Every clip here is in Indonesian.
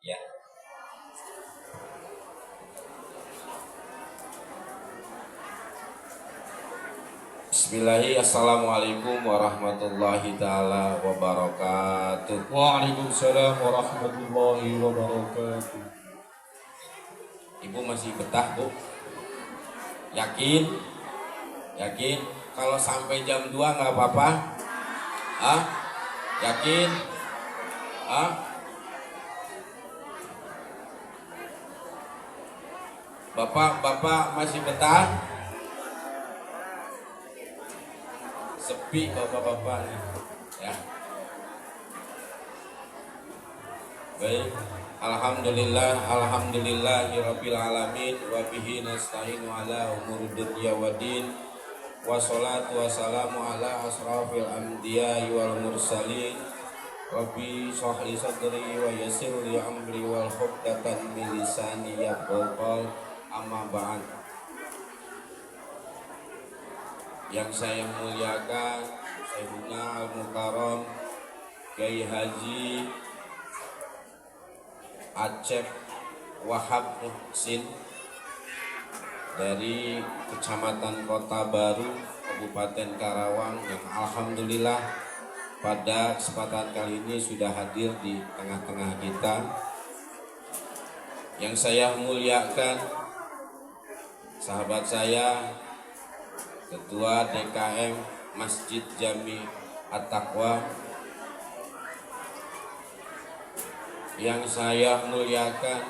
Ya. Bismillahirrahmanirrahim. Assalamualaikum warahmatullahi taala wabarakatuh. Waalaikumsalam warahmatullahi wabarakatuh. Ibu masih betah, Bu? Yakin? Yakin? Kalau sampai jam 2 nggak apa-apa? Ah? Yakin? Ah? Bapak masih betah? Sepi bapak-bapak nih. Ya. Baik. Alhamdulillahirabbil alamin wa bihi nasta'inu ala umuri dunya waddin. Wassalatu wassalamu ala asrafil anbiya'i wal mursalin. Rabbi shrah li sadri wa yassir li amri wal 'uqdatam min lisani yafqahu qawli. Amma ba'd. Yang saya muliakan Sayyidina Al-Mukarram Kiai Haji Acep Wahab Muhsin dari Kecamatan Kota Baru, Kabupaten Karawang, yang alhamdulillah pada kesempatan kali ini sudah hadir di tengah-tengah kita. Yang saya muliakan sahabat saya, Ketua DKM Masjid Jami At-Taqwa. Yang saya muliakan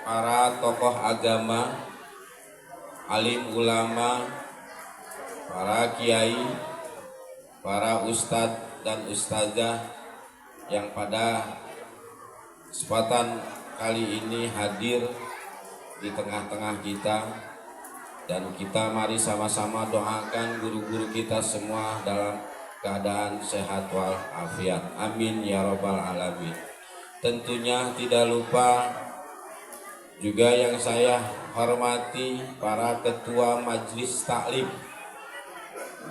para tokoh agama, alim ulama, para kiai, para ustadz dan ustazah yang pada kesempatan kali ini hadir di tengah-tengah kita. Dan kita mari sama-sama doakan guru-guru kita semua dalam keadaan sehat walafiat. Amin ya robbal alamin. Tentunya tidak lupa juga yang saya hormati para ketua majelis taklim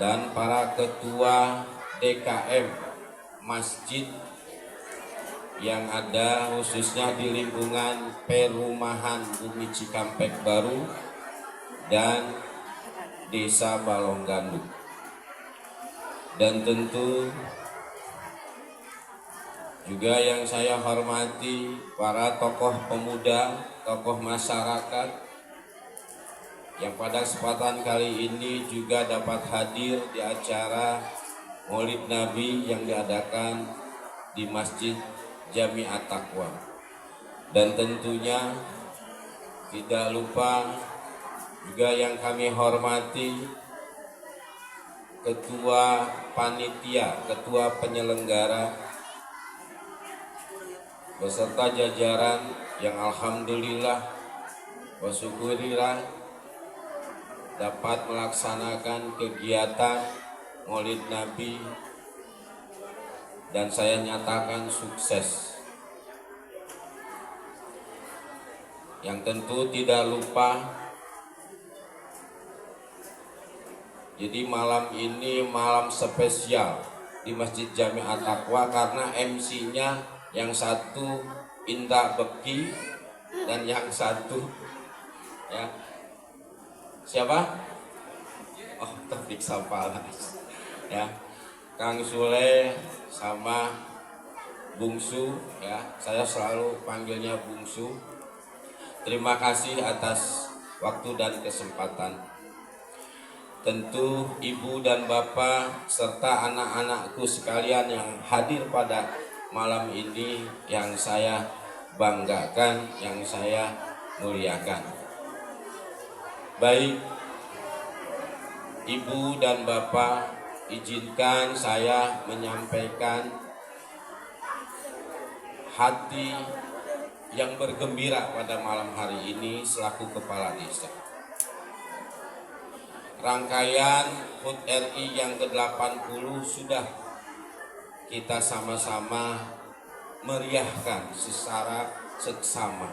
dan para ketua DKM masjid yang ada khususnya di lingkungan Perumahan Bumi Cikampek Baru dan Desa Balonggandung. Dan tentu juga yang saya hormati para tokoh pemuda, tokoh masyarakat yang pada kesempatan kali ini juga dapat hadir di acara Maulid Nabi yang diadakan di Masjid Jami At-Taqwa. Dan tentunya tidak lupa juga yang kami hormati Ketua Panitia, Ketua Penyelenggara beserta jajaran yang alhamdulillah wa syukurillah dapat melaksanakan kegiatan Maulid Nabi dan saya nyatakan sukses. Yang tentu tidak lupa, jadi malam ini malam spesial di Masjid Jami At-Taqwa karena MC-nya yang satu Inta Beki dan yang satu ya siapa? Oh, Taufik Sampalas. Ya, Kang Sule sama Bungsu ya. Saya selalu panggilnya Bungsu. Terima kasih atas waktu dan kesempatan. Tentu ibu dan bapak serta anak-anakku sekalian yang hadir pada malam ini yang saya banggakan, yang saya muliakan. Baik, ibu dan bapak, izinkan saya menyampaikan hati yang bergembira pada malam hari ini selaku kepala desa. Rangkaian HUT RI yang ke-80 sudah kita sama-sama meriahkan secara seksama.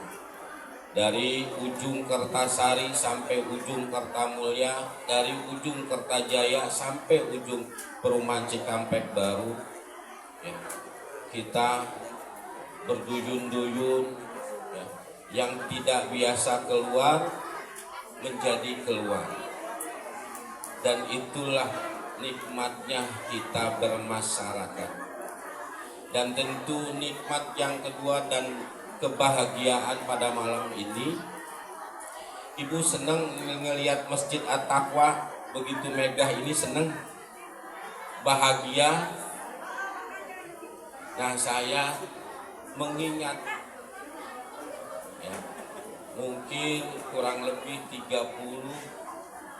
Dari ujung Kertasari sampai ujung Kertamulya, dari ujung Kertajaya sampai ujung Perumahan Cikampek Baru ya, kita berduyun-duyun, ya, yang tidak biasa keluar menjadi keluar. Dan itulah nikmatnya kita bermasyarakat. Dan tentu nikmat yang kedua dan kebahagiaan pada malam ini, Ibu senang ngelihat Masjid At-Taqwa begitu megah ini, senang, bahagia. Nah, saya mengingat, ya, mungkin kurang lebih 30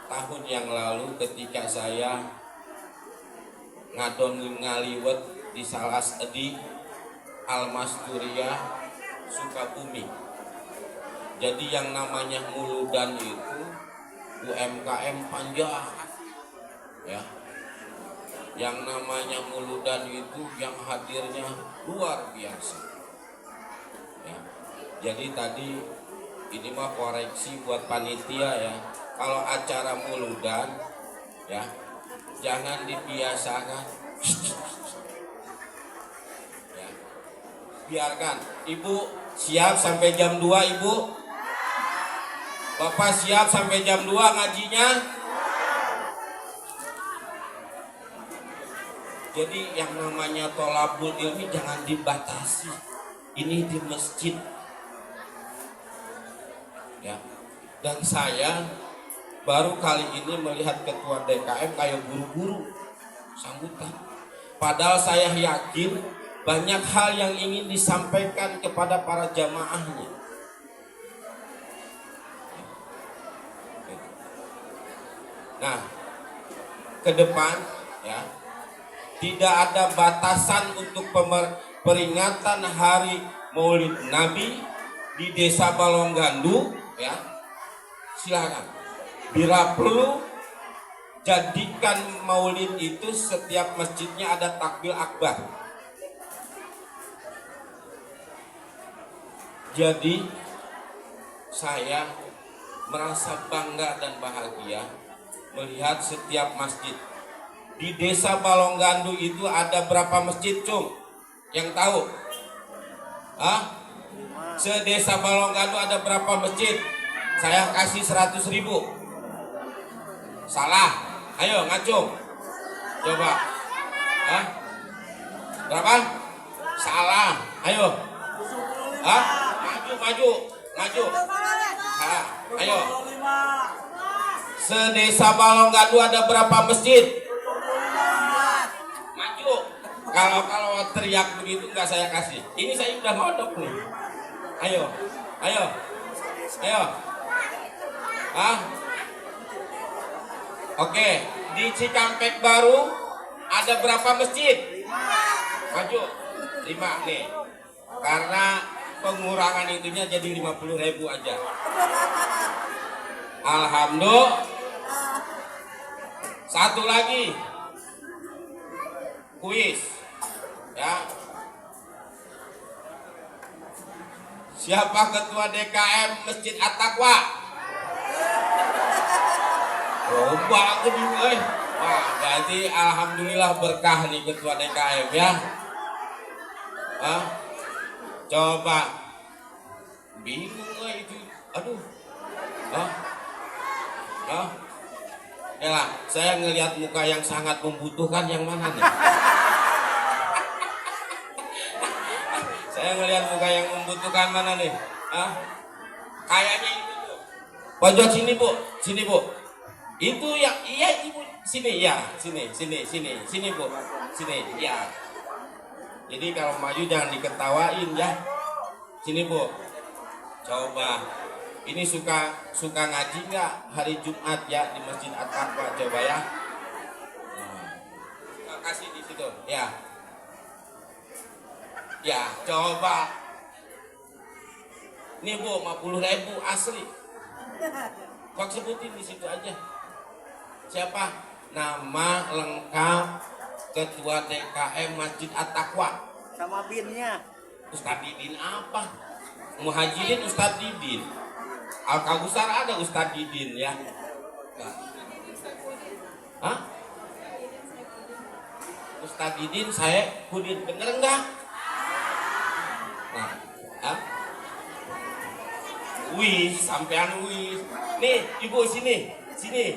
tahun yang lalu ketika saya ngadon ngaliwet di Salas di Almasturiyah Sukabumi. Jadi yang namanya Muludan itu UMKM panjang, ya. Yang namanya Muludan itu yang hadirnya luar biasa, ya. Jadi tadi ini mah koreksi buat panitia, ya. Kalau acara Muludan, ya, jangan dibiasakan, ya. Biarkan. Ibu siap sampai jam 2, Ibu? Bapak siap sampai jam 2 ngajinya? Jadi yang namanya tholabul ilmi jangan dibatasi. Ini di masjid, ya. Dan saya baru kali ini melihat ketua DKM kayak buru-buru sambutan. Padahal saya yakin banyak hal yang ingin disampaikan kepada para jamaahnya. Nah, ke depan, ya, tidak ada batasan untuk peringatan Hari Maulid Nabi di Desa Balonggandu, ya. Silakan. Bila perlu, jadikan Maulid itu setiap masjidnya ada takbir akbar. Jadi saya merasa bangga dan bahagia melihat setiap masjid. Di Desa Balonggandu itu ada berapa masjid, Cung? Yang tahu? Se-Desa Balonggandu ada berapa masjid? Saya kasih 100.000. Salah. Ayo ngacung. Coba. Berapa? Salah. Ayo. Maju. Ayo. Se-Desa Balonggandu ada berapa masjid? Maju. Kalau teriak begitu nggak saya kasih. Ini saya udah modok nih. Ayo. Oke, di Cikampek Baru ada berapa masjid? Maju. 5 nih. Karena pengurangan itunya jadi 50.000 aja. Alhamdulillah. Satu lagi, kuis, ya. Siapa ketua DKM Masjid At-Taqwa? Coba aku dulu, Wah, berarti alhamdulillah berkah nih ketua DKM, ya. Coba, bingung itu, aduh, ya lah, saya ngelihat muka yang sangat membutuhkan yang mana nih? Saya ngelihat muka yang membutuhkan mana nih? Kayaknya itu tuh. Pojok sini Bu. Itu yang iya Ibu sini ya, sini Bu. Sini ya. Jadi kalau maju jangan diketawain ya. Sini Bu. Coba. Ini suka ngaji nggak hari Jumat ya di Masjid At-Taqwa, coba ya. Kasih di situ ya. Ya coba. Ini Bu 50.000 asli. Kok sebutin di situ aja. Siapa? Nama lengkap Ketua DKM Masjid At-Taqwa. Sama binnya. Ustadz Didin apa? Muhajirin Ustadz Didin. Al-Kausar ada Ustadz Didin ya. Ustadz Didin saya Kudin, bener enggak? Nah Wis, sampean wis. Nih, ibu sini, sini.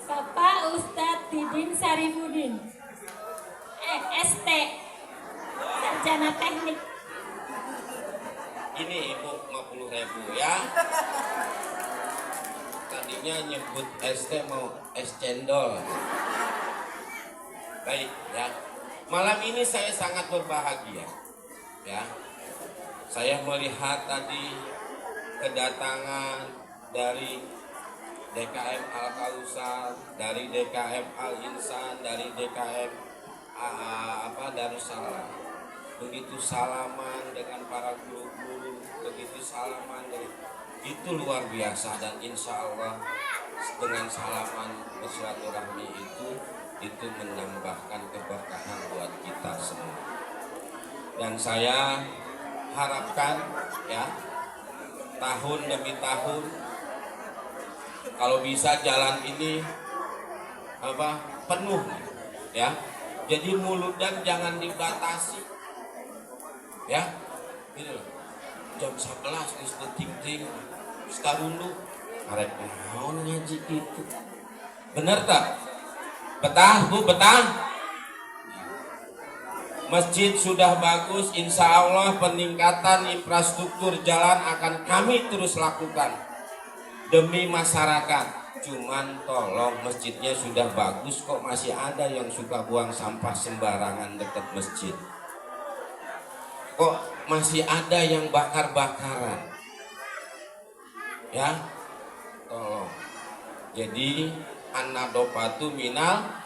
Bapak Ustadz Didin Sarifudin, ST, Sarjana Teknik. Ini ibu 50.000 ya. Tadinya nyebut ST mau es cendol. Baik ya. Malam ini saya sangat berbahagia ya. Saya melihat tadi kedatangan dari DKM Al-Kausar, dari DKM Al-Insan, dari DKM Darussalam. Begitu salaman dengan para guru-guru, begitu salaman dari itu luar biasa, dan insya Allah dengan salaman bersilaturahmi itu menambahkan keberkahan buat kita semua. Dan saya harapkan ya, tahun demi tahun kalau bisa jalan ini penuh ya. Jadi mulut dan jangan dibatasi ya. Ini loh, jam 11 geus ting-ting sekarundu arek naon ngaji gitu. Bener tak? Betah Bu, betah? Masjid sudah bagus, insya Allah peningkatan infrastruktur jalan akan kami terus lakukan demi masyarakat. Cuman tolong, masjidnya sudah bagus kok masih ada yang suka buang sampah sembarangan dekat masjid. Kok masih ada yang bakar-bakaran. Ya, tolong. Jadi an-nadofatu minal.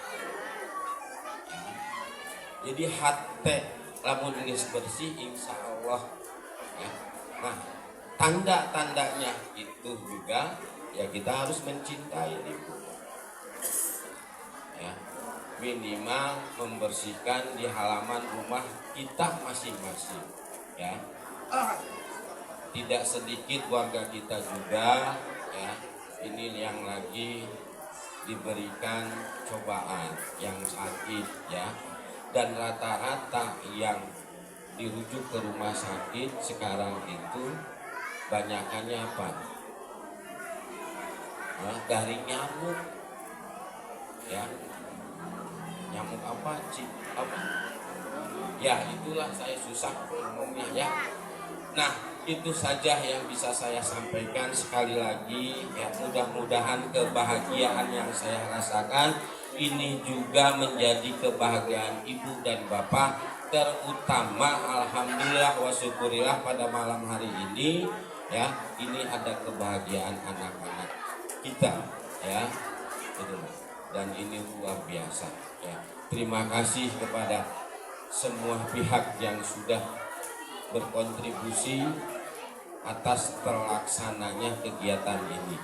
Jadi hati lamun geus bersih insya Allah ya. Nah, tanda-tandanya itu juga ya, kita harus mencintai lingkungan ya, minimal membersihkan di halaman rumah kita masing-masing ya. Tidak sedikit warga kita juga ya, ini yang lagi diberikan cobaan, yang sakit ya. Dan rata-rata yang dirujuk ke rumah sakit sekarang itu banyakannya apa? Dari nyamuk ya. Nyamuk apa? Apa? Ya itulah, saya susah ngomongnya ya. Nah, itu saja yang bisa saya sampaikan. Sekali lagi ya, mudah-mudahan kebahagiaan yang saya rasakan ini juga menjadi kebahagiaan ibu dan bapak, terutama alhamdulillah wa syukurillah pada malam hari ini ya, ini ada kebahagiaan anak-anak kita ya, dan ini luar biasa ya. Terima kasih kepada semua pihak yang sudah berkontribusi atas terlaksananya kegiatan ini.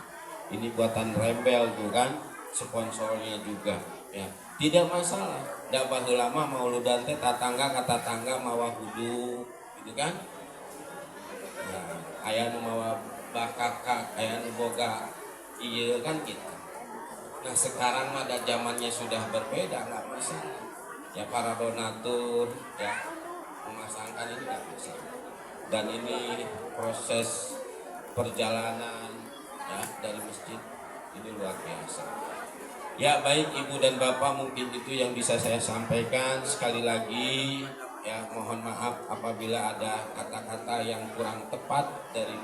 Ini buatan Rembel bukan, sponsornya juga ya. Tidak masalah, da baheula mah mauludan teh tatangga ka tatangga mawa hudu gitu kan. Nah, aya nu mawa bakaka, aya nu boga ieu kan gitu. Nah, sekarang mah da zamannya sudah berbeda, enggak masalah. Ya, para donatur ya memasangkan ini enggak masalah. Dan ini proses perjalanan ya dari masjid ini luar biasa. Ya baik ibu dan bapak, mungkin itu yang bisa saya sampaikan. Sekali lagi ya, mohon maaf apabila ada kata-kata yang kurang tepat dari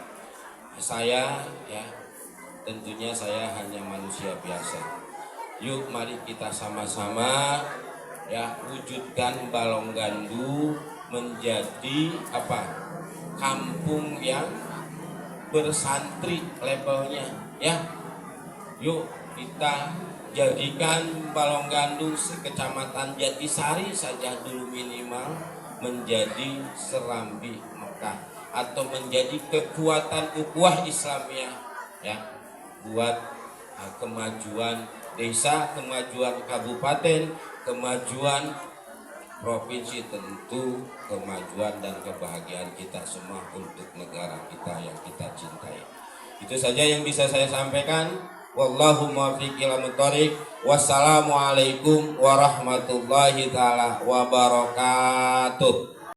saya ya. Tentunya saya hanya manusia biasa. Yuk mari kita sama-sama ya wujudkan Balonggandu menjadi apa? Kampung yang bersantri labelnya ya. Yuk kita jadikan Balonggandu sekecamatan Jatisari saja dulu minimal menjadi Serambi Mekah, atau menjadi kekuatan ukhuwah Islamiyah ya, buat kemajuan desa, kemajuan kabupaten, kemajuan provinsi, tentu kemajuan dan kebahagiaan kita semua untuk negara kita yang kita cintai. Itu saja yang bisa saya sampaikan. wallahu muwaffiq ila thoriq. Wassalamualaikum warahmatullahi taala wabarakatuh.